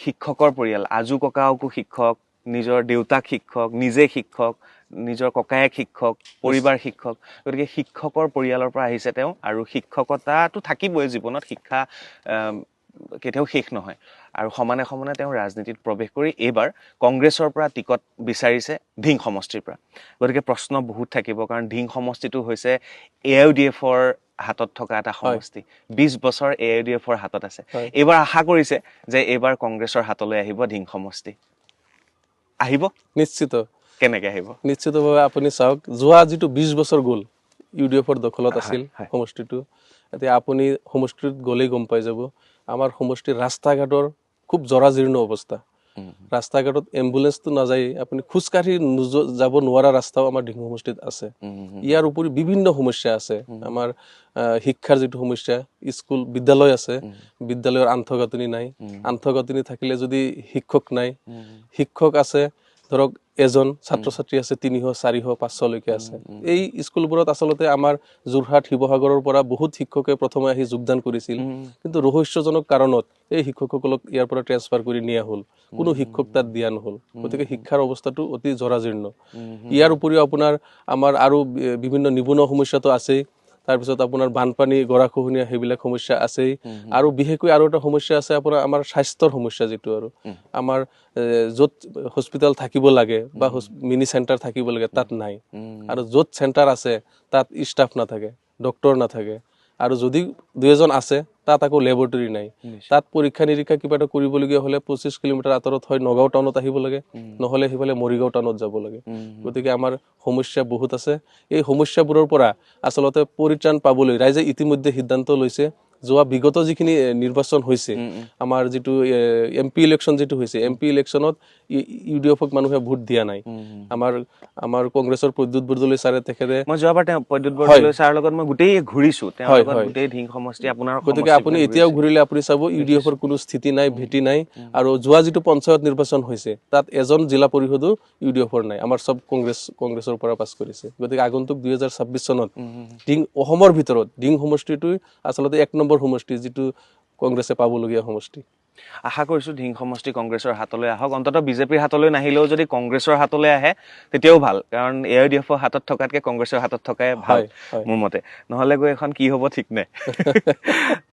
শিক্ষকৰ পৰিয়াল, আজু ককাকো শিক্ষক, নিজৰ দেউতাক শিক্ষক, নিজে শিক্ষক, নিজৰ ককায়েক শিক্ষক, পৰিবাৰ শিক্ষক, গতিকে শিক্ষকৰ পৰিয়ালৰ পৰা আহিছে তেওঁ আৰু শিক্ষকতাটো থাকিবই জীৱনত, শিক্ষা কেতিয়াও শেষ নহয় আৰু সমানে সমানে তেওঁ ৰাজনীতিত প্ৰৱেশ কৰি এইবাৰ কংগ্ৰেছৰ পৰা টিকট বিচাৰিছে ধিং সমষ্টিৰ পৰা। গতিকে প্ৰশ্ন বহুত থাকিব, কাৰণ ধিং সমষ্টিটো হৈছে AIUDFৰ হাতত থকা এটা সমষ্টি, 20 বছৰ AIUDFৰ হাতত আছে। এইবাৰ আশা কৰিছে যে এইবাৰ কংগ্ৰেছৰ হাতলৈ আহিব ধিং সমষ্টি। আহিব নিশ্চিত। কেনেকে আহিব? নিশ্চিতভাৱে আপুনি চাওক, যোৱা যিটো 20 বছৰ গ'ল UDFৰ দখলত আছিল সমষ্টিটো, এতিয়া আপুনি সমষ্টিত গ'লেই গম পাই যাব আমাৰ সমষ্টিৰ ৰাস্তা ঘাটৰ খুব জৰাজীৰ্ণ অৱস্থা। ৰাস্তা ঘাটত এম্বুলেন্সটো নাযায়, আপুনি খোজকাঢ়ি যাব নোৱাৰা ৰাস্তাও আমাৰ ধিং সমষ্টিত আছে। ইয়াৰ উপৰি বিভিন্ন সমস্যা আছে, আমাৰ শিক্ষাৰ যিটো সমস্যা, স্কুল বিদ্যালয় আছে, বিদ্যালয়ৰ আন্তঃগাঁথনি নাই, আন্তঃগাঁথনি থাকিলে যদি শিক্ষক নাই, শিক্ষক আছে ধৰক এজন, ছাত্ৰ ছাত্ৰী আছে 300, 400, 500 লৈকে আছে। এই স্কুলবোৰত আচলতে আমাৰ যোৰহাট, শিৱসাগৰৰ পৰা বহুত শিক্ষকে প্ৰথমে আহি যোগদান কৰিছিল, কিন্তু ৰহস্যজনক কাৰণত এই শিক্ষকসকলক ইয়াৰ পৰা ট্ৰেন্সফাৰ কৰি নিয়া হ'ল, কোনো শিক্ষক তাত দিয়া নহ'ল। গতিকে শিক্ষাৰ অৱস্থাটো অতি জৰাজীৰ্ণ। ইয়াৰ উপৰিও আপোনাৰ আমাৰ আৰু বিভিন্ন নিবনুৱা সমস্যাটো আছেই, তাৰপিছত আপোনাৰ বানপানী, গৰাখহনীয়া, সেইবিলাক সমস্যা আছেই, আৰু বিশেষকৈ আৰু এটা সমস্যা আছে আপোনাৰ আমাৰ স্বাস্থ্যৰ সমস্যা, যিটো আৰু আমাৰ য'ত হস্পিটেল থাকিব লাগে বা মিনি চেণ্টাৰ থাকিব লাগে তাত নাই, আৰু য'ত চেণ্টাৰ আছে তাত ষ্টাফ নাথাকে, ডক্তৰ নাথাকে, আৰু যদি 2 এজন আছে তাত আকৌ লেবৰেটৰী নাই। তাত পৰীক্ষা নিৰীক্ষা কিবা এটা কৰিবলগীয়া হ'লে 25 কিলোমিটাৰ আঁতৰত হয় নগাঁও টাউনত আহিব লাগে, নহ'লে সেইফালে মৰিগাঁও টাউনত যাব লাগে। গতিকে আমাৰ সমস্যা বহুত আছে। এই সমস্যাবোৰৰ পৰা আচলতে পৰিত্ৰাণ পাবলৈ ৰাইজে ইতিমধ্যে সিদ্ধান্ত লৈছে, যোৱা বিগত যিখিনি নিৰ্বাচন হৈছে, আমাৰ যিটো MP ইলেকশ্যন যিটো হৈছে, MP ইলেকশ্যনত UDFক মানুহে ভোট দিয়া নাই। আমাৰ কংগ্ৰেছৰ প্ৰদ্যুৎ বৰদলৈ ছাৰে তেখেতে, মই যোৱাবাৰ তেওঁ প্ৰদ্যুৎ বৰদলৈ ছাৰৰ লগত মই গোটেই ঘূৰিছো, তেওঁৰ লগত গোটেই ধিং সমষ্টি আপোনাৰ। গতিকে আপুনি এতিয়াও ঘূৰিলে আপুনি চাব UDFৰ কোনো স্থিতি নাই, ভেটি নাই। আৰু যোৱা যিটো পঞ্চায়ত নিৰ্বাচন হৈছে তাত এজন জিলা পৰিষদো UDFৰ নাই, আমাৰ চব কংগ্ৰেছৰ পৰা পাছ কৰিছে। গতিকে আগন্তুক 2026 চনত অসমৰ ভিতৰত ধিং সমষ্টিটোই আচলতে 1 নম্বৰ সমষ্টি, যিটো কংগ্ৰেছে পাবলগীয়া সমষ্টি। আশা কৰিছো ধিং সমষ্টি কংগ্ৰেছৰ হাতলৈ আহক, অন্ততঃ বিজেপিৰ হাতলৈ নাহিলেও যদি কংগ্ৰেছৰ হাতলৈ আহে তেতিয়াও ভাল, কাৰণ AIUDFৰ হাতত থকাতকে কংগ্ৰেছৰ হাতত থকাই ভাল মোৰ মতে, নহ'লে গৈ এখন কি হ'ব ঠিক নাই।